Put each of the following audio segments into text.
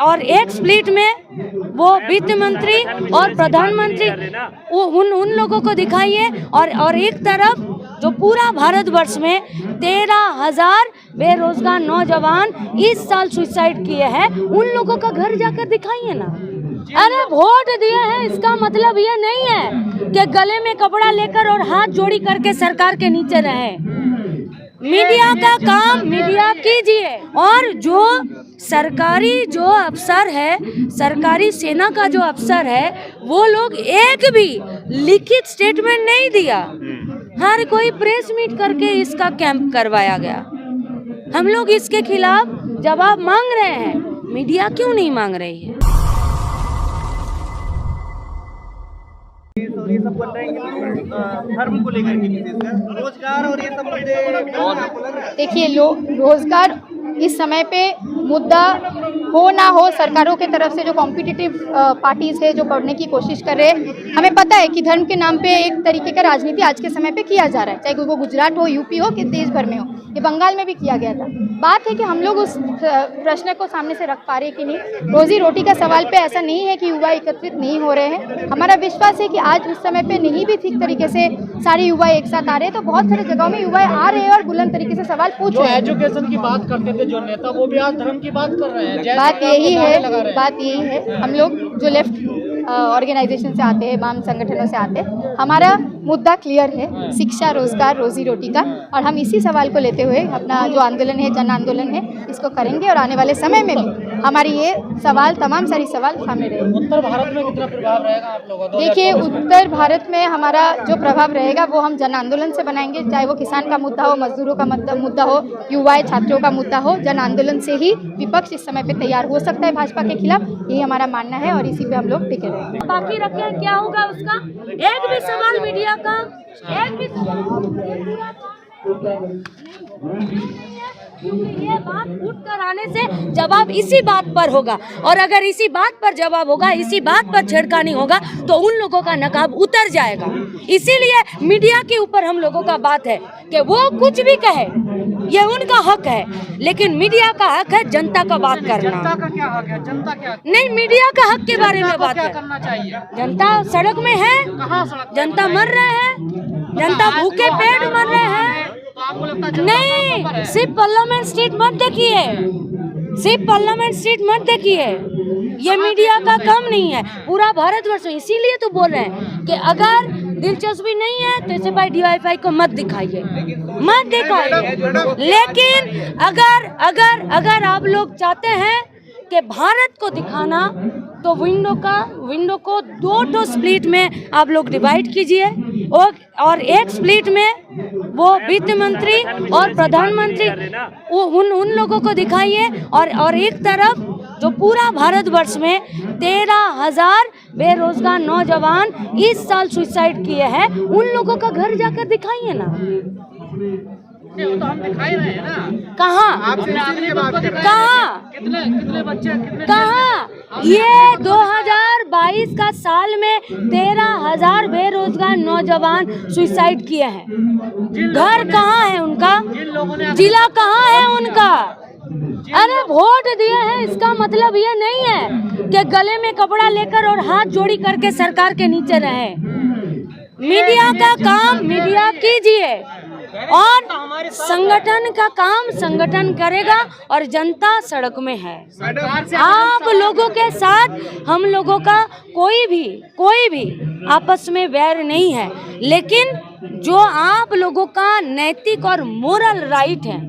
और एक स्प्लिट में वो वित्त मंत्री और प्रधानमंत्री उन लोगों को दिखाइए, और एक तरफ जो पूरा भारतवर्ष में 13,000 बेरोजगार नौजवान इस साल सुसाइड किए हैं, उन लोगों का घर जाकर दिखाइए ना। अरे वोट दिए हैं इसका मतलब ये नहीं है कि गले में कपड़ा लेकर और हाथ जोड़ी करके सरकार के नीचे रहे। मीडिया का काम मीडिया कीजिए, और जो सरकारी जो अफसर है, सरकारी सेना का जो अफसर है, वो लोग एक भी लिखित स्टेटमेंट नहीं दिया। हर कोई प्रेस मीट करके इसका कैंप करवाया गया। हम लोग इसके खिलाफ जवाब मांग रहे हैं, मीडिया क्यों नहीं मांग रही है? और ये सब बन रहे हैं धर्म को लेकर के, रोजगार और ये सब मुद्दे। देखिए, रोजगार इस समय पे मुद्दा हो ना हो, सरकारों के तरफ से जो कॉम्पिटिटिव पार्टीज है जो करने की कोशिश कर रहे हैं, हमें पता है कि धर्म के नाम पे एक तरीके का राजनीति आज के समय पे किया जा रहा है, चाहे वो गुजरात हो, यूपी हो, कि देश भर में हो। ये बंगाल में भी किया गया था। बात है कि हम लोग उस प्रश्न को सामने से रख पा रहे कि नहीं। रोजी रोटी का सवाल पे ऐसा नहीं है कि युवा एकत्रित नहीं हो रहे हैं। हमारा विश्वास है कि आज उस समय पे नहीं भी ठीक तरीके से सारे युवा एक साथ आ रहे हैं, तो बहुत सारे जगहों में युवा आ रहे हैं और बुलंद तरीके से सवाल पूछ रहे हैं। एजुकेशन की बात करते थे जो नेता, वो भी आज धर्म की बात कर रहे हैं। बात यही है हम लोग जो लेफ्ट ऑर्गेनाइजेशन से आते हैं, वाम संगठनों से आते हैं, हमारा मुद्दा क्लियर है, शिक्षा, रोजगार, रोजी रोटी का, और हम इसी सवाल को लेते हुए अपना जो आंदोलन है, जन आंदोलन है, इसको करेंगे। और आने वाले समय में भी हमारी ये सवाल, तमाम सारी सवाल सामने रहेंगे। उत्तर भारत में कितना प्रभाव रहेगा आप लोगों का? देखिए, उत्तर भारत में हमारा जो प्रभाव रहेगा वो हम जन आंदोलन से बनाएंगे, चाहे वो किसान का मुद्दा हो, मजदूरों का मुद्दा हो, युवा छात्रों का मुद्दा हो। जन आंदोलन से ही विपक्ष इस समय पे तैयार हो सकता है भाजपा के खिलाफ, यही हमारा मानना है, और इसी पे हम लोग टिके रहेंगे। बाकी रखे क्या होगा उसका? एक भी सवाल मीडिया का, एक भी ये बात उठ कर आने से जवाब इसी बात पर होगा, और अगर इसी बात पर जवाब होगा, इसी बात पर छेड़खानी होगा, तो उन लोगों का नकाब उतर जाएगा। इसीलिए मीडिया के ऊपर हम लोगों का बात है कि वो कुछ भी कहे, ये उनका हक है, लेकिन मीडिया का हक है जनता का बात करना। जनता का क्या हक है? जनता क्या नहीं, मीडिया का हक के बारे में बात क्या है। करना चाहिए? जनता सड़क में है, कहाँ सड़क? जनता मर रहे हैं, जनता भूखे पेट मर रहे हैं। तो आपको लगता है नहीं, सिर्फ पार्लियामेंट स्ट्रीट मत देखिए, सिर्फ पार्लियामेंट स्ट्रीट मत देखिए, ये मीडिया का काम नहीं है, पूरा भारतवर्ष। इसीलिए तो बोल रहे हैं कि अगर दिलचस्पी नहीं है तो इसे भाई DYFI को मत दिखाइए, मत दिखाइए। लेकिन अगर आप लोग चाहते हैं कि भारत को दिखाना, तो विंडो को 2 स्प्लिट में आप लोग डिवाइड कीजिए, और एक स्प्लिट में वो वित्त मंत्री और प्रधानमंत्री उन लोगों को दिखाइए, और एक तरफ जो पूरा भारतवर्ष में 13,000 बेरोजगार नौजवान इस साल सुसाइड किए हैं, उन लोगों का घर जाकर दिखाइए ना। वो तो हम दिखाई रहे हैं ना। कहाँ? कितने बच्चे कहाँ? ये 2022 का साल में 13,000 बेरोजगार नौजवान सुसाइड किए हैं। घर कहाँ है उनका? जिला कहाँ है उनका? अरे वोट दिए हैं इसका मतलब ये नहीं है कि गले में कपड़ा लेकर और हाथ जोड़ी करके सरकार के नीचे रहे। मीडिया का काम मीडिया कीजिए, और संगठन का काम संगठन करेगा, और जनता सड़क में है। आप लोगों के साथ हम लोगों का कोई भी आपस में वैर नहीं है, लेकिन जो आप लोगों का नैतिक और मोरल राइट है,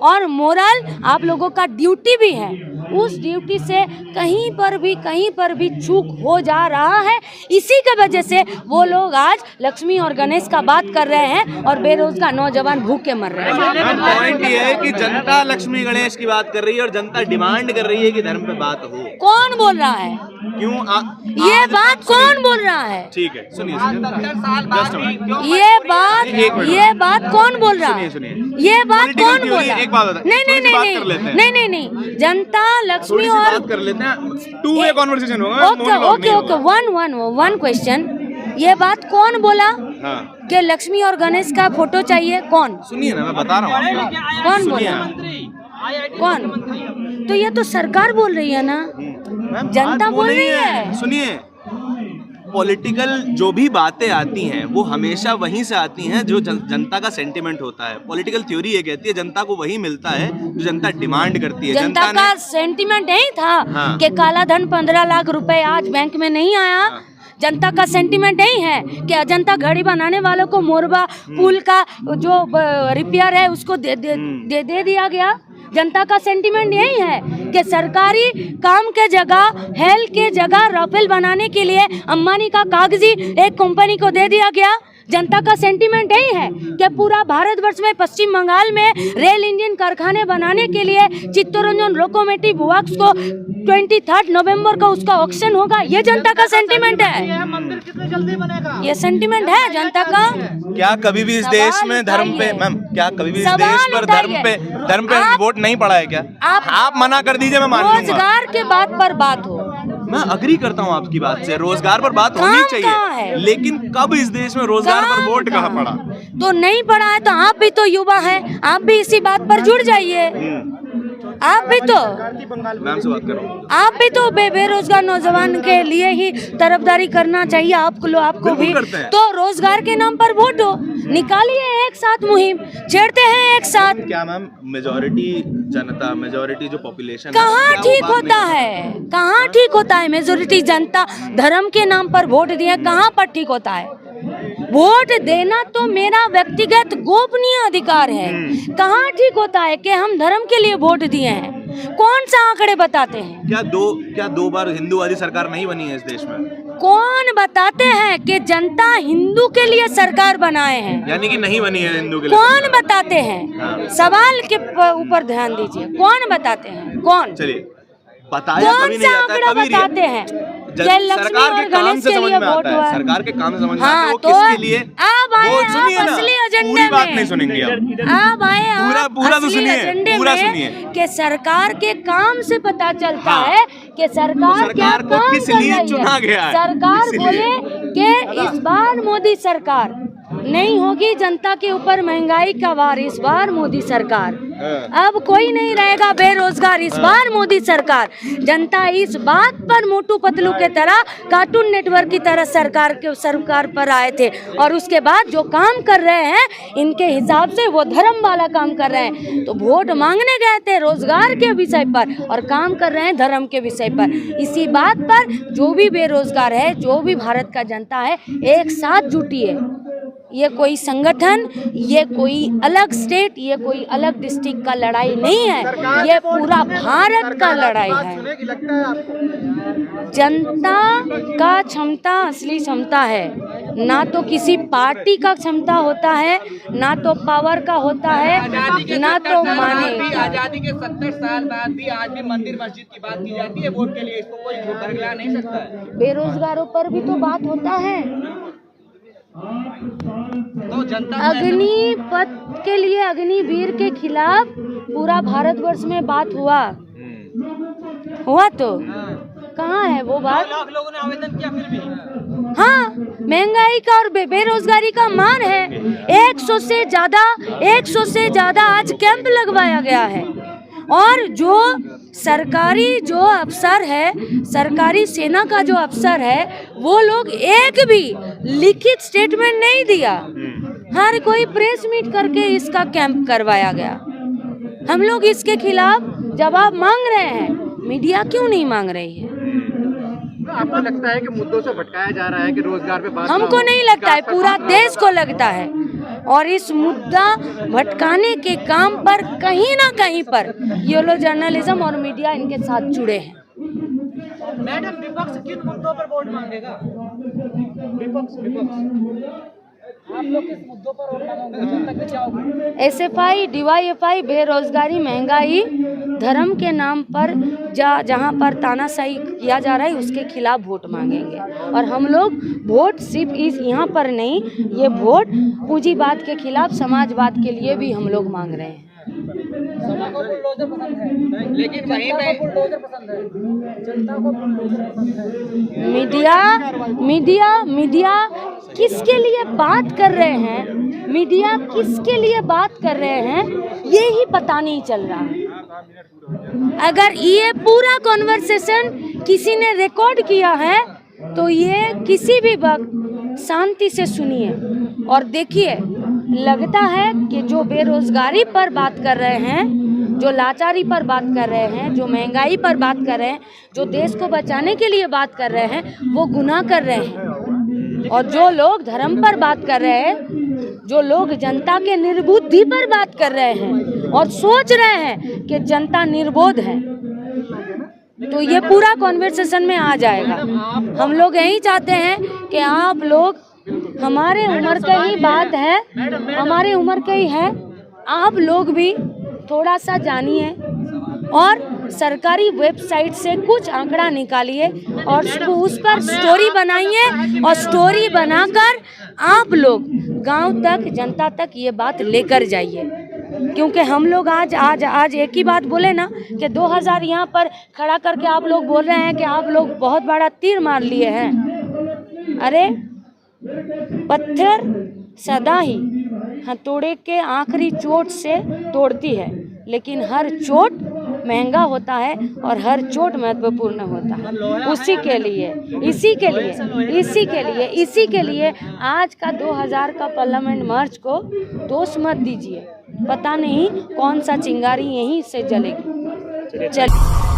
और मोरल आप लोगों का ड्यूटी भी है, उस ड्यूटी से कहीं पर भी चूक हो जा रहा है। इसी के वजह से वो लोग आज लक्ष्मी और गणेश का बात कर रहे हैं, और बेरोजगार नौजवान भूखे मर रहे हैं। पॉइंट ये है कि जनता लक्ष्मी गणेश की बात कर रही है, और जनता डिमांड कर रही है कि धर्म पे बात हो। कौन बोल रहा है? क्यों ये बात कौन बोल रहा है? ठीक है, सुनिए। ये बात कौन बोल रहा है? ये बात कौन बोल रहा है? नहीं, जनता लक्ष्मी और बात कर लेते हैं, 2 वे कन्वर्सेशन होगा। ओके, वन क्वेश्चन, ये बात कौन बोला? हाँ। कि लक्ष्मी और गणेश का फोटो चाहिए? कौन? सुनिए ना, मैं बता रहा हूँ। कौन बोला? कौन? तो ये तो सरकार बोल रही है ना, मैम, जनता बात वो बोल नहीं रही है। सुनिए, पॉलिटिकल जो भी बातें आती हैं वो हमेशा वहीं से आती हैं जो जनता का सेंटिमेंट होता है। पॉलिटिकल थ्योरी ये कहती है जनता को वही मिलता है जो जनता डिमांड करती है। जनता का सेंटिमेंट यही था हाँ। कि काला धन 15 लाख रुपए आज बैंक में नहीं आया। जनता का सेंटिमेंट यही है कि अजंता घड़ी बनाने वालों को मोरबा पुल का जो रिपेयर है उसको दे दिया गया। जनता का सेंटिमेंट यही है कि सरकारी काम के जगह हेल के जगह राफेल बनाने के लिए अंबानी का कागजी एक कंपनी को दे दिया गया। जनता का सेंटिमेंट यही है कि पूरा भारतवर्ष में पश्चिम बंगाल में रेल इंजन कारखाने बनाने के लिए चित्तरंजन लोकोमोटिव वर्क्स को 23 नवंबर को उसका ऑक्शन होगा। ये जनता का सेंटिमेंट है। मंदिर कितने जल्दी बनेगा? ये सेंटिमेंट है जनता का। क्या कभी भी इस देश में धर्म पे, मैम, क्या कभी भी इस देश पर धर्म पे वोट नहीं पड़ा है क्या? आप मना कर दीजिए, मैं मान लूंगा। रोजगार के बात पर बात हो, मैं अग्री करता हूँ आपकी बात से, रोजगार पर बात होनी चाहिए, लेकिन कब इस देश में रोजगार पर वोट कहाँ पड़ा? तो नहीं पड़ा है तो आप भी तो युवा हैं, आप भी इसी बात पर जुड़ जाइए। आप भी तो मैम से बात कर रहा हूँ। आप भी तो बेरोजगार नौजवान के लिए ही तरफदारी करना चाहिए आपको भी। तो रोजगार के नाम पर वोट हो, निकालिए एक साथ मुहिम, छेड़ते हैं एक साथ। क्या मैम मेजॉरिटी जनता, मेजॉरिटी जो पॉपुलेशन कहाँ ठीक होता है? कहाँ ठीक होता है? मेजॉरिटी जनता धर्म के नाम पर वोट दिए, कहाँ पर ठीक होता है? वोट देना तो मेरा व्यक्तिगत गोपनीय अधिकार है। कहाँ ठीक होता है कि हम धर्म के लिए वोट दिए हैं? कौन सा आंकड़े बताते हैं? क्या दो बार हिंदूवादी सरकार नहीं बनी है इस देश में? कौन बताते हैं कि जनता हिंदू के लिए सरकार बनाए हैं? यानी कि नहीं बनी है हिंदू के लिए। कौन बताते हैं? सवाल के ऊपर ध्यान दीजिए, कौन बताते हैं? कौन? चलिए, बताया कभी नहीं जाता है, कभी बताते हैं? सरकार के काम से समझ में आता है, सरकार के काम से समझ में आता है वो किसके लिए। आप आए, आप असली एजेंडे पूरी बात नहीं में सुनेंगे आप आए, पूरा तो असली सुनिए, एजेंडे पूरा में सुनिए। कि सरकार के काम से पता चलता हाँ। है कि सरकार क्या सरकार को काम किस कर लिए रही चुना गया है? सरकार किस बोले लिए? कि इस बार मोदी सरकार नहीं होगी जनता के ऊपर महंगाई का वार, इस बार मोदी सरकार। अब कोई नहीं रहेगा बेरोजगार, इस बार मोदी सरकार। जनता इस बात पर मोटू पतलू के तरह, कार्टून नेटवर्क की तरह सरकार पर आए थे, और उसके बाद जो काम कर रहे हैं इनके हिसाब से वो धर्म वाला काम कर रहे हैं। तो वोट मांगने गए थे रोजगार के विषय पर और काम कर रहे हैं धर्म के विषय पर। इसी बात पर जो भी बेरोजगार है, जो भी भारत का जनता है, एक साथ जुटिए। ये कोई संगठन, ये कोई अलग स्टेट, ये कोई अलग डिस्ट्रिक्ट का लड़ाई नहीं है, ये पूरा भारत का लड़ाई है। जनता का क्षमता असली क्षमता है, ना तो किसी पार्टी का क्षमता होता है, ना तो पावर का होता है, ना तो माने। आजादी के 70 साल बाद भी आज भी मंदिर मस्जिद की बात की जाती है वोट के लिए, इसको कोई बरगला नहीं सकता है। बेरोजगारों पर भी तो बात होता है। तो जनता अग्निपथ के लिए, अग्निवीर के खिलाफ पूरा भारतवर्ष में बात हुआ तो कहाँ है वो बात? लाख लोगों ने आवेदन किया फिर भी। हाँ, महंगाई का और बेरोजगारी का मार है। 100 से ज्यादा आज कैंप लगवाया गया है, और जो सरकारी जो अफसर है, सरकारी सेना का जो अफसर है, वो लोग एक भी लिखित स्टेटमेंट नहीं दिया। हर कोई प्रेस मीट करके इसका कैंप करवाया गया। हम लोग इसके खिलाफ जवाब मांग रहे हैं, मीडिया क्यों नहीं मांग रही है? आपको लगता है कि मुद्दों से भटकाया जा रहा है कि रोजगार पे बात? हमको नहीं लगता है, पूरा देश को लगता है। और इस मुद्दा भटकाने के काम पर कहीं ना कहीं पर येलो जर्नलिज्म और मीडिया इनके साथ जुड़े हैं। मैडम, विपक्ष किन मुद्दों पर वोट मांगेगा? विपक्ष आप लोग किस मुद्दों पर वोट मांगोगे? SFI, DYFI, बेरोजगारी, महंगाई, धर्म के नाम पर जहाँ पर तानाशाही किया जा रहा है उसके खिलाफ वोट मांगेंगे। और हम लोग वोट सिर्फ यहाँ पर नहीं, ये वोट पूंजीवाद के खिलाफ, समाजवाद के लिए भी हम लोग मांग रहे हैं। बुलडोजर पसंद है, लेकिन वहीं पे बुलडोजर पसंद है, जनता को बुलडोजर पसंद है। मीडिया किसके लिए बात कर रहे हैं, मीडिया किसके लिए बात कर रहे हैं, ये ही पता नहीं चल रहा है। अगर ये पूरा कॉन्वर्सेशन किसी ने रिकॉर्ड किया है तो ये किसी भी वक्त शांति से सुनिए और देखिए। लगता है कि जो बेरोजगारी पर बात कर रहे हैं, जो लाचारी पर बात कर रहे हैं, जो महंगाई पर बात कर रहे हैं, जो देश को बचाने के लिए बात कर रहे हैं, वो गुनाह कर रहे हैं। और जो लोग धर्म पर बात कर रहे हैं, जो लोग जनता के निर्बुद्धि पर बात कर रहे हैं और सोच रहे हैं कि जनता निर्बोध है, तो ये पूरा कॉन्वर्सेशन में आ जाएगा। हम लोग यही चाहते हैं कि आप लोग, हमारे उम्र का ही बात है, हमारे उम्र के ही है, आप लोग भी थोड़ा सा जानिए और सरकारी वेबसाइट से कुछ आंकड़ा निकालिए और उस पर स्टोरी बनाइए और स्टोरी बनाकर आप लोग गांव तक, जनता तक ये बात लेकर जाइए। क्योंकि हम लोग आज एक ही बात बोले ना कि 2000 यहाँ पर खड़ा करके आप लोग बोल रहे हैं कि आप लोग बहुत बड़ा तीर मार लिए हैं। अरे पत्थर सदा ही हथौड़े के आखिरी चोट से तोड़ती है, लेकिन हर चोट महंगा होता है और हर चोट महत्वपूर्ण होता है। इसी के लिए आज का 2000 का पार्लियामेंट मार्च को दोष मत दीजिए। पता नहीं कौन सा चिंगारी यहीं से जलेगी। चलिए।